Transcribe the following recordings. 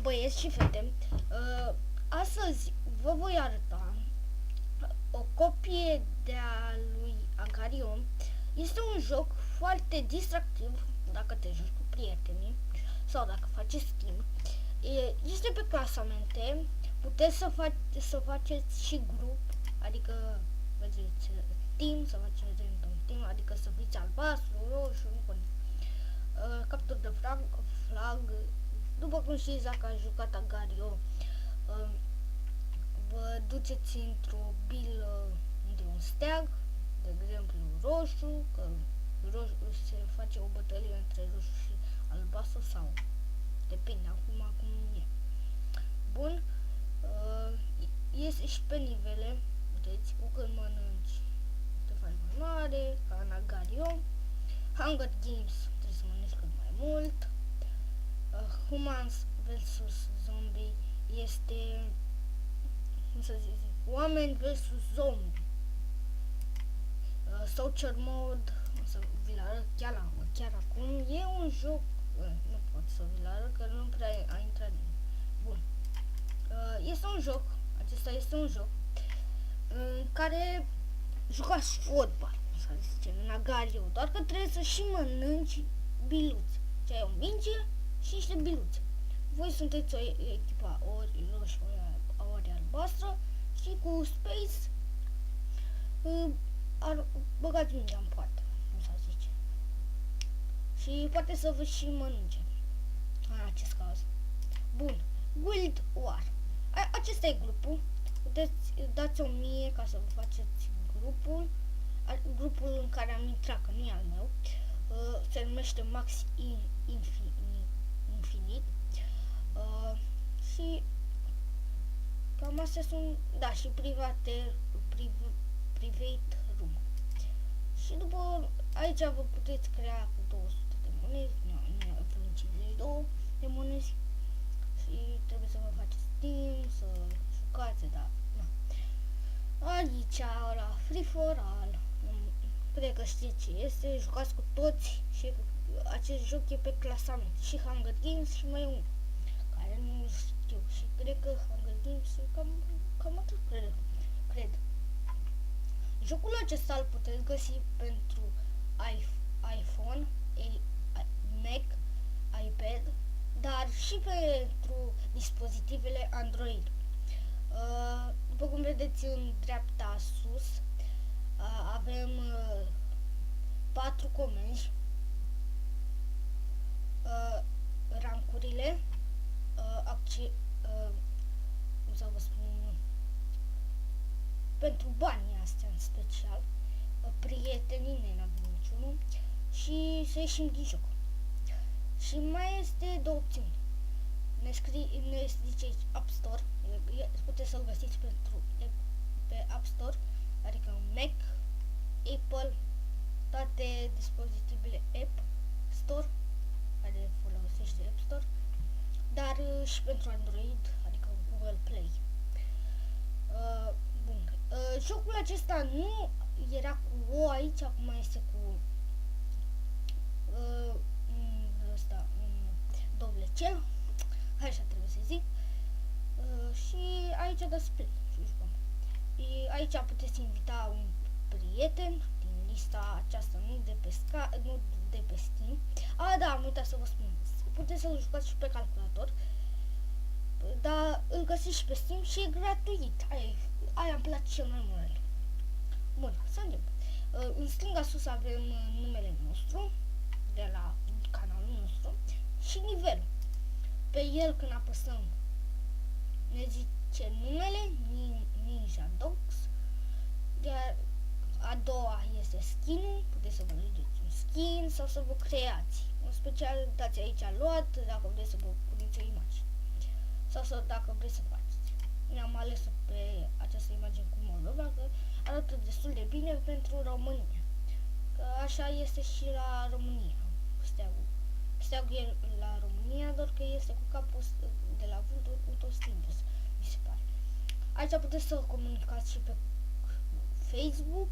Băieți și fete, astăzi vă voi arăta o copie de-a lui Agarion. Este un joc foarte distractiv dacă te joci cu prietenii sau dacă faci schimb. Este pe clasamente, puteți să faceți și grup, adică faceți team, să faceți un team, adică să fiți albastru, roșu, nu contează. Capturi de flag. După cum știți, dacă ați jucat Agario, vă duceți într-o bilă de un steag, de exemplu roșu, că roșu se face o bătălie între roșu și albastru sau depinde acum cum e. Bun, iese și pe nivele, vedeți, cu când mănânci te faci mai mare, ca în Agario. Hunger Games, trebuie să mănânci cât mai mult. Humans vs Zombie este, cum să zic, oameni vs zombie. Social Mode, să vi-l arăt chiar acum, e un joc, nu pot să vi-l arăt că nu prea a intrat. Bun, este un joc, acesta este un joc în care jucați fotbal, să zicem, în Agario, doar că trebuie să și mănânci biluți. Ce ai o minge și niște biluți. Voi sunteți o echipa ori roșu, ori albastră și cu space băgați mingea în poartă, cum să zice. Și poate să vă și mănânce în acest caz. Bun, Guild War. Acesta e grupul. Puteți dați 1000 ca să vă faceți grupul. Grupul în care am intrat, că nu e al meu. Se numește Max Infinite. Și cam astea sunt, da, și private room. Și după aici vă puteți crea cu 200 de monezi, nu avem 52 de monezi și trebuie să vă faceți timp, să jucați, da. Aici la Free for All, cred că știți ce este, jucați cu toți și acest joc e pe clasament. Și Hunger Games și mai unul care nu știu și cred că Hunger Games e cam atât, cred. Jocul acesta îl puteți găsi pentru iPhone, Mac, iPad, dar și pentru dispozitivele Android. După cum vedeți în dreapta sus, avem 4 comenzi, rancurile, cum să vă spun, pentru banii astea în special, prietenii, n-avem niciunul, și să ieșim din joc. Și mai este două opțiuni. Ne ziceți App Store, puteți să-l găsiți pe App Store, adică Mac, Apple, toate dispozitivele App Store, care folosește App Store, dar și pentru Android, adică Google Play. Bun. Jocul acesta nu era cu O aici, acum este cu ăsta, doble C, așa trebuie să zic. Și aici dați play și jucăm. Aici puteți invita un prieten din lista aceasta, nu de pe Steam. Da, am uitat să vă spun. Puteți să-l jucați și pe calculator, dar îl găsiți și pe Steam și e gratuit. Aia îmi place cel mai mult. Bun, să încep. În stânga sus avem numele nostru de la canalul nostru și nivelul. Pe el, când apăsăm, ne zice numele, Ninja Dogs. Iar a doua este skin-ul, puteți să vă alegeți un skin sau să vă creați. În special dați aici luat dacă vreți să vă puneți o imagine sau dacă vreți să faceți. Ne-am ales pe această imagine cu Moldova, că arată destul de bine pentru România. Că așa este și la România, steagul. Steagul e la România, doar că este cu capul de la vânt întors, mi se pare. Aici puteți să comunicați și pe Facebook,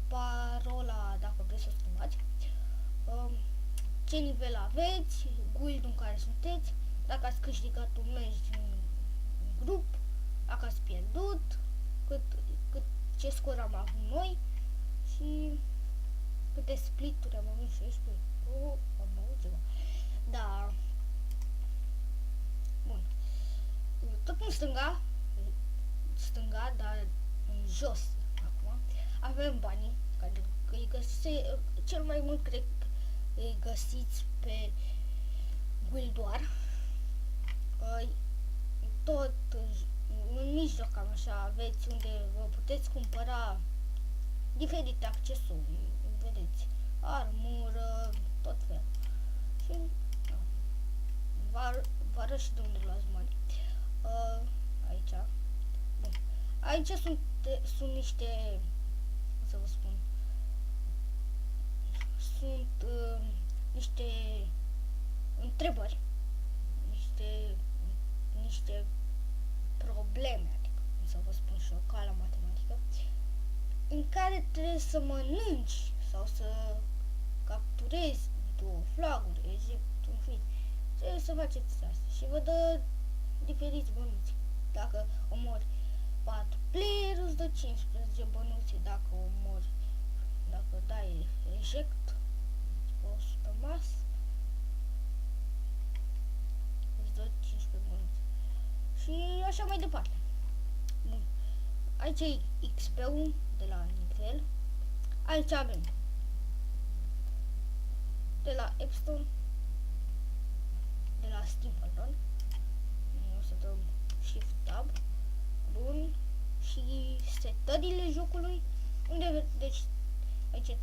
parola dacă vreți să o schimbați, ce nivel aveți, guild în care sunteți, dacă ați câștigat un meci în grup, dacă ați pierdut, cât ce scor am avut noi și câte split-uri am avut, 16. Am avut ceva. Da. Bun. Tot în stânga, dar în jos acum, avem banii, care îi cel mai mult cred că îi găsiți pe Guildoar. Tot în mijloc, cam așa, aveți unde vă puteți cumpăra diferite accesorii, vedeți, armură, tot felul. Și vă arăt și de unde luați bani. Aici. Bun. Aici sunt niște, să vă spun, sunt niște întrebări, niște probleme, adică, să vă spun și eu, ca la matematică, în care trebuie să mănânci sau să capturezi două flaguri, în fine. Trebuie să faceți asta și vă dă diferiți bănuți. Dacă omori 4 player, îți dă 15 bănuți. Dacă dai eject, 100 mas, îți dă 15 bănuți. Și așa mai departe. Bun. Aici e XP-ul de la nivel. Aici avem de la Epstone, de la Steam, pardon. O să dăm Shift Tab. Bun. Și setările jocului, unde deci aici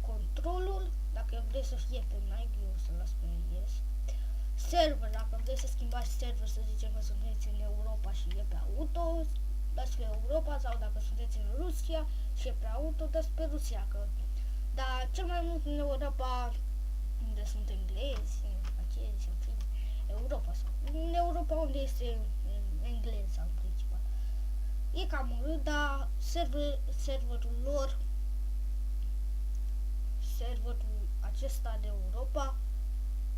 controlul, dacă vreți să fie pe Nike, eu o să las pe Yes. Server, dacă vreți să schimbați server, să zicem că sunteți în Europa și e pe auto, dați pe Europa, sau dacă sunteți în Rusia și e pe auto, dați pe Rusia, că dar cel mai mult în Europa, unde sunt englezi, francezi, în fine, Europa sau în Europa unde este engleza în principal. E cam urât, dar serverul acesta de Europa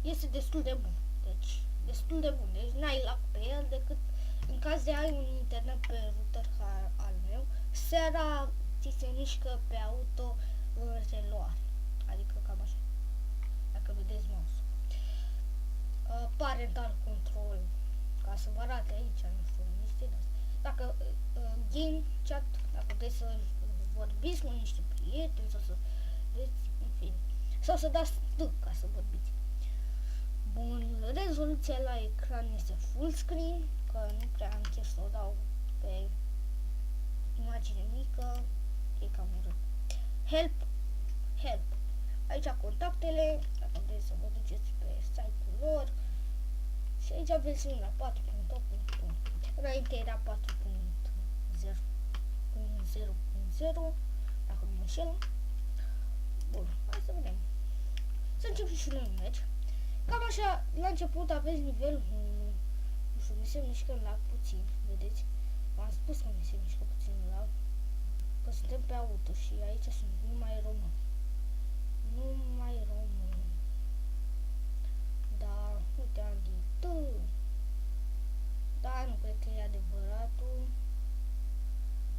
este destul de bun. Deci, destul de bun. Deci n-ai lag pe el decât în caz de ai un internet pe router al meu, seara ți se mișcă pe auto în reluare. Adică cam așa. Dacă vedeți mouse. Parental control, ca să vă arate aici, nu știu, niște de astea. Dacă game chat, dacă vreți să vorbiți cu niște prieteni sau să vedeți, în fine. Sau să dați ca să vorbiți. Bun, rezoluția la ecran este full screen, că nu prea am chef să o dau pe imagine mică, e cam urât. Help. Aici contactele, dacă vreți să vă duceți pe site-ul lor. Și aici versiunea 4.8.1. Înainte era 4.0.0, dacă nu mă înșel. Bun, hai să vedem. Să începem și noi un meci. Cam așa, la început aveți nivelul 1. Nu știu, mi se mișcă la puțin, vedeți? V-am spus că mi se mișcă puțin la, că suntem pe auto și aici sunt numai români. Da, uite, Andy, da, nu cred că e adevăratul.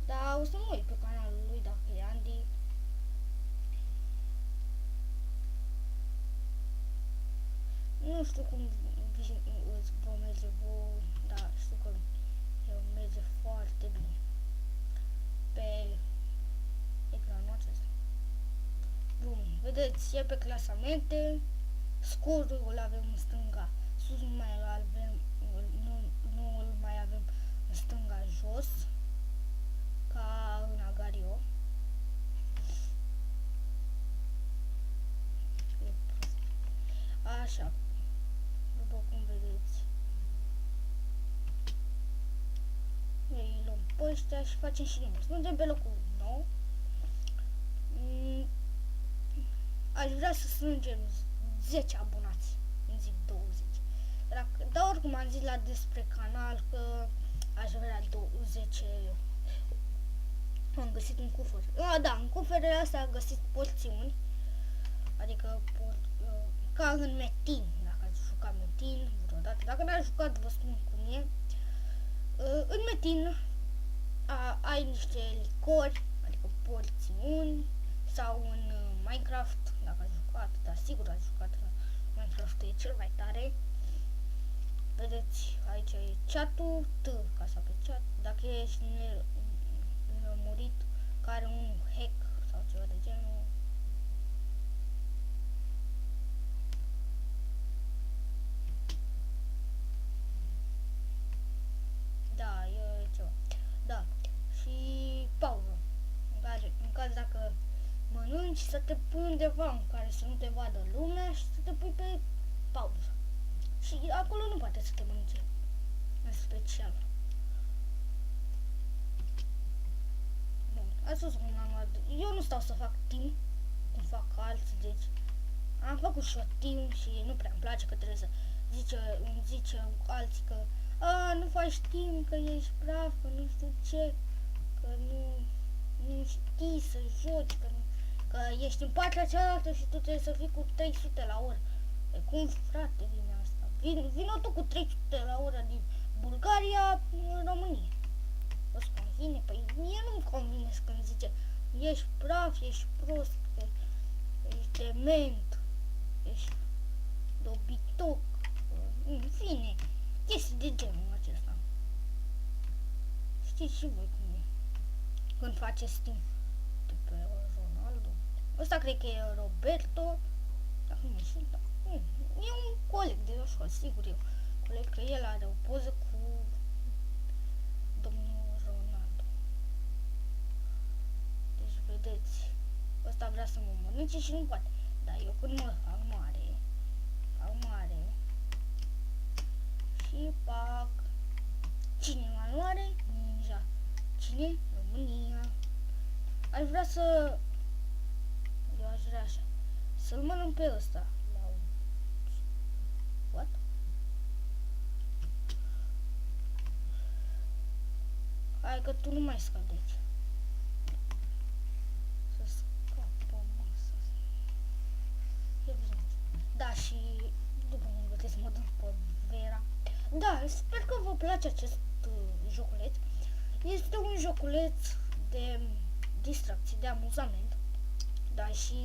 Da, o să mă uit pe canalul lui dacă e Andy. Nu știu cum vă merge vouă, dar știu că eu merge foarte bine pe ecranul acesta. Bun, vedeți, e pe clasamente, scorul îl avem în stânga, sus nu îl mai avem în stânga jos, ca în Agario. Așa, după cum vedeți, noi îi luăm pe ăștia și facem și număr. Suntem pe locul 9. Aș vrea să strângem 10 abonați în zi 20. Dar oricum am zis despre canal că aș vrea 10. Am găsit un cufăr. Da, în cuferele astea am găsit porțiuni. Adică ca în Metin, dacă ați jucat Metin vreodată, Dacă n-ai jucat, vă spun cum e. În Metin ai niște licori, adică porțiuni, sau în Minecraft, dacă ai jucat, dar sigur ai jucat, Minecraft e cel mai tare. Vedeți, aici e chat-ul, T ca să pe chat, dacă ești nelămurit, care un hack sau ceva de genul. Da, e ceva. Da, și pauză. În caz dacă mănânci, să te pui undeva în care să nu te vadă lumea și să te pui pe pauză. Și acolo nu poate să te mănânce. În special. Bun, ați spus un manual. Eu nu stau să fac timp, cum fac alții, deci am făcut și eu timp și nu prea îmi place că trebuie să zice alții că nu faci timp, că ești praf, că nu știu ce, că nu știi să joci, că ești în partea cealaltă și tu trebuie să fii cu 300 la oră. E cum, frate, vine asta? Vino tu cu 300 la oră din Bulgaria în România. Vă convine? Păi mie nu-mi convine când zice ești praf, ești prost, ești dement, ești dobitoc, în fine, chestii de genul acesta. Știți și voi cum e când faceți timp de pe Ronaldo. Ăsta cred că e Roberto, dacă nu știu, da. E un coleg de așa, sigur eu. Coleg că el are o poză cu domnul Ronaldo. Deci vedeți, ăsta vrea să mă mănânce și nu poate. Dar eu când mă fac mare și fac cine mai mare? Ninja. Cine? România. Aș vrea să eu aș vrea așa să-l mănânc pe ăsta. What? Hai că tu nu mai scapi de aici. Să scapă masa. Da, și după cum vedeți mă dăm pe Vera. Da, sper că vă place acest joculeț. Este un joculeț de distracție, de amuzament. Da, și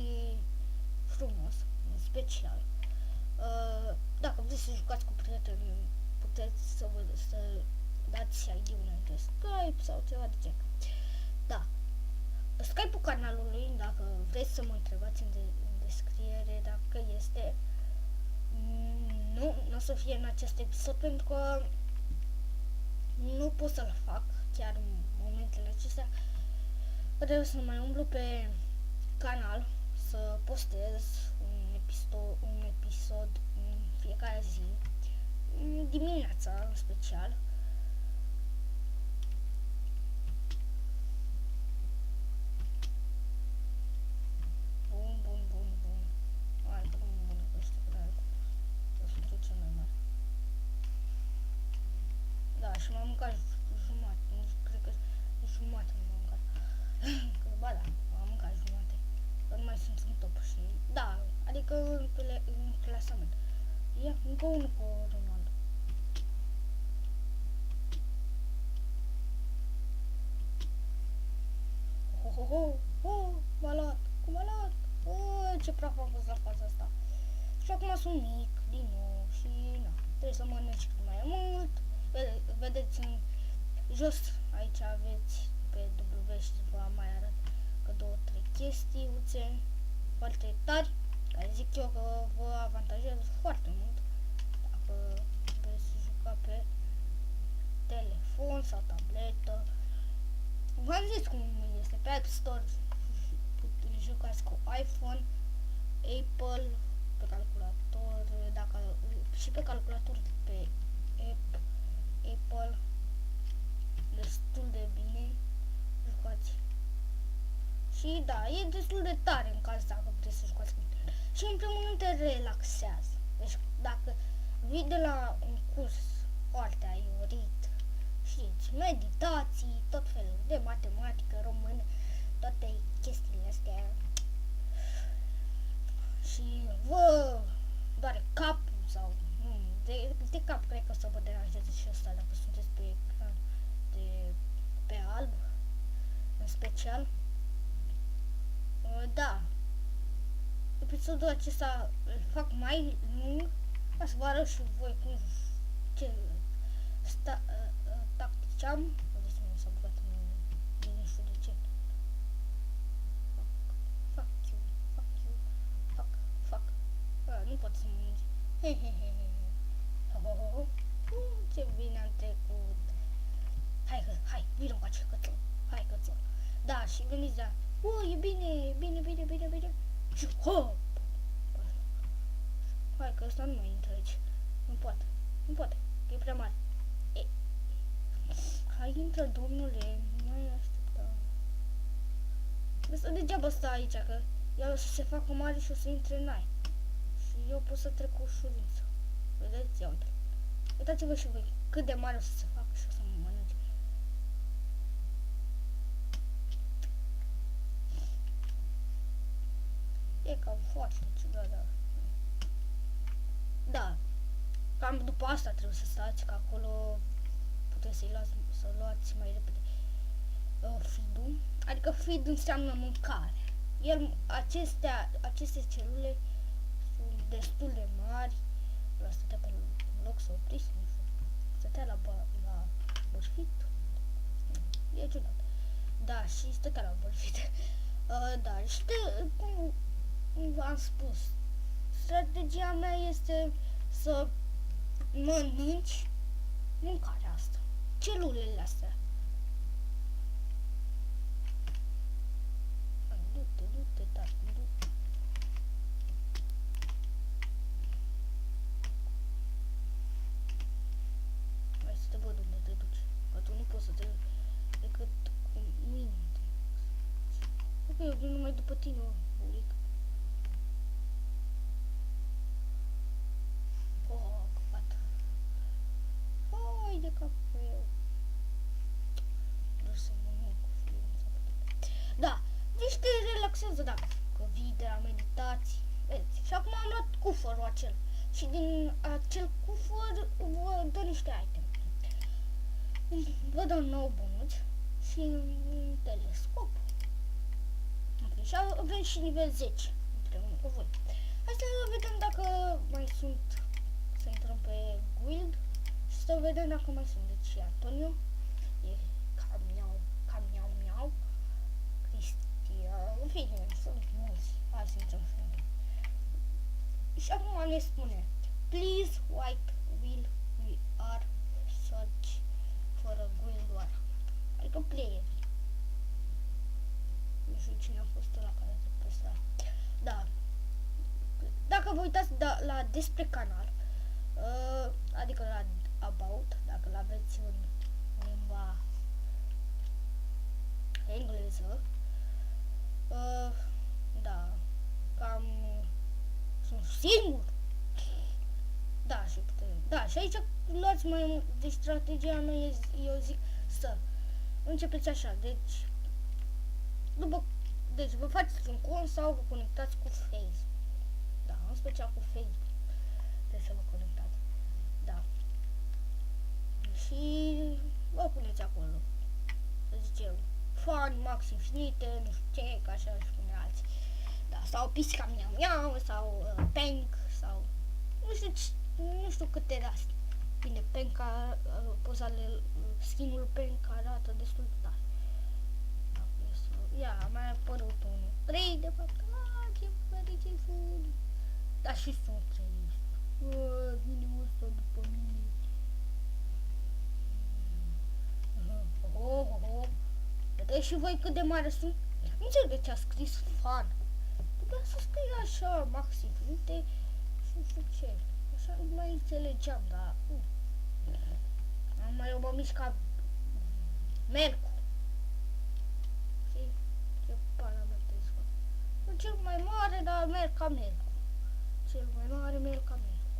frumos, în special. Dacă vreți să jucați cu prieteni, puteți să dați ID-ul pe Skype sau ceva de genul. Da. Skype-ul canalului, dacă vreți să mă întrebați în descriere dacă este, nu o să fie în acest episod pentru că nu pot să-l fac chiar în momentele acestea. Trebuie să mai umblu pe canal să postez un episod în fiecare zi, dimineața în special. Bun. Hai că nu mă mănânc ăștia, că sunt cel mai mare. Da, și m-am mâncat jumătate, cred că jumătate m-am mâncat. Că, ba da, m-am mâncat jumătate. Că nu mai sunt în top și, da, adică în clasament. Ia, încă unul cu Ronaldo. M-a luat, ce praf am fost la faza asta. Și acum sunt mic, din nou, și na, trebuie să mănânci cât mai mult. Vedeți în jos, aici aveți pe W și vă mai arăt că 2-3 chestiuțe foarte tari, care zic eu că vă avantajează foarte mult dacă veți juca pe telefon sau tabletă. V-am zis cum este pe App Store, jucați cu iPhone, Apple, pe calculator, și pe calculator pe Apple, destul de bine, jucați. Și da, e destul de tare în caz dacă puteți să jucați cu el. Și în primul rând te relaxează. Deci dacă vii de la un curs foarte aiorit, știți, meditații, tot felul de matematică, română, toate chestiile astea, și vă doare capul sau te peste cap, cred că o să vă deranjeze și ăsta dacă sunteți pe ecran pe alb, în special. Da, episodul acesta îl fac mai lung, ca să vă arăt și voi cum ce tactici am. Vedeți, nu s-a băgat în mine, nu știu de ce. Fuck. Nu pot să mă minge. Ce bine am trecut. Hai, vină încoace, cățel. Hai, cățel. Da, și gândiți, da. E bine. Și hop! Hai că ăsta nu mai intră aici. Nu poate. Că e prea mare. Hai, intră, domnule. Nu mai aștepta. Asta degeaba stă aici, că el o să se facă mare și o să intre în aia. Și eu pot să trec cu ușurință. Vedeți? Ia uite. Uitați-vă și voi cât de mare o să se facă și o să mă mănânce. E cam foarte ciudat, dar... Da. Cam după asta trebuie să stați, că acolo puteți să luați mai repede feed-ul. Adică feed înseamnă mâncare. Aceste celule sunt destul de mari. La stătea pe loc să opriți, nu știu. Stătea la bărfit. E ciudat. Da, și stătea la bărfit. Da, și cum v-am spus, strategia mea este să mănânci mâncarea asta, celulele astea. Du-te, tati, du-te. Hai să te văd unde te duci, că tu nu poți să te duci decât cu mine. Ok, eu vin numai după tine, buric. Gata. Hai de cap pe eu. Vreau să mănânc cu ființa. Da, deci te relaxează dacă vii de la meditații. Vedeți? Și acum am luat cufărul acel. Și din acel cufăr vă dă niște iteme. Vă dă un nou bonus și un telescop. Okay, și avem și nivel 10 împreună cu voi. Hai să vedem dacă mai sunt, să intrăm pe guild și să vedem dacă mai sunt. Deci Antonio, e Camiau, Cristian, în fine, sunt mulți. Hai să intrăm și noi. Și acum ne spune, please wipe will we are search for a guild war. Adică player. Nu știu cine a fost ăla care a trecut ăsta. Da. Dacă vă uitați la despre canal, adică la about, dacă l-aveți în limba engleză, da, cam sunt singur. Da, și da, și aici luați mai mult. Deci strategia mea eu zic să începeți așa, deci vă faceți un cont sau vă conectați cu Facebook. Da, în special cu Facebook. Trebuie să vă conectați. Da. Și vă puneți acolo. Să zicem, fan, max infinite, nu știu ce, ca așa își pune alții. Da, sau pisca miau sau Penk, sau nu știu câte de astea. Bine, Penk, pozale, skin-ul Penk arată destul de tare. Ia, mai a apărut unul. 3 de fapt. Ce fără, ce fun. Da, și sunt 3. Vine ăsta după mine. Vedeți și voi cât de mare sunt? Nu înțeleg de ce a scris fan. Trebuia să scrie așa, maxim infinite și nu știu ce. Așa nu mai înțelegeam, dar... Am mai mă mișcat Melcu. Cel mai mare, dar merg ca Melcu. Cel mai mare merg ca Melcu.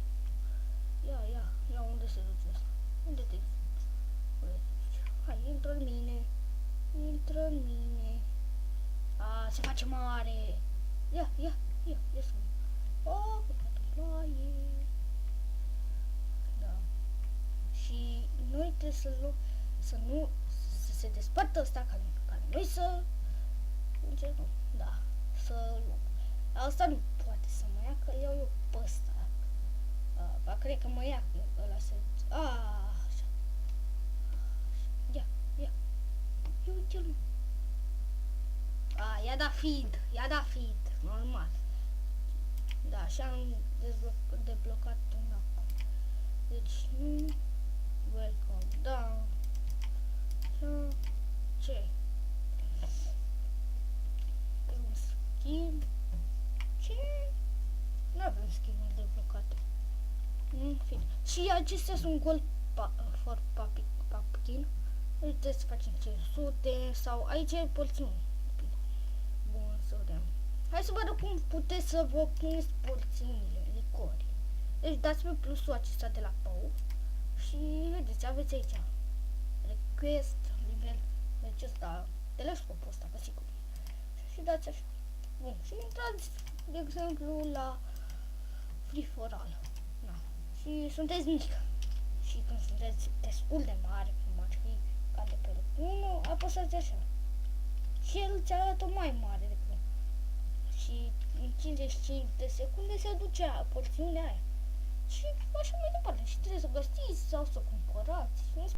Ia, unde se duce ăsta? Unde te duci? Hai, intră în mine. Se face mare. Ia să-mi. Păcat în ploaie. Da. să se despartă ăsta ca noi să încercăm, da, să luăm. Asta nu poate să mă ia, că iau eu pe ăsta. Ba, cred că mă ia ăla să... Așa. Ia. Uite-l, mă. I-a dat feed, normal. Da, și am deblocat un acum. Deci, welcome, da. Ce? Un skin. Ce? Nu avem skin-uri deblocate. În fine. Și acestea sunt gold for pumpkin. Uite să facem 500 sau aici e porțiuni. Bun, să vedem. Hai să vă arăt cum puteți să vă puneți porțiunile, licori. Deci dați pe plusul acesta de la POW și vedeți, aveți aici request, nivel, deci ăsta, telescopul ăsta, că sigur. Și dați așa. Bun, și intrați, de exemplu, la Free for All. Da. Și sunteți mic. Și când sunteți destul de mare, cum ar fi ca de pe locul 1, apăsați așa. Și el ți arată mai mare decât. Și în 55 de secunde se duce porțiunea aia. Și așa mai departe. Și trebuie să găsiți sau să cumpărați.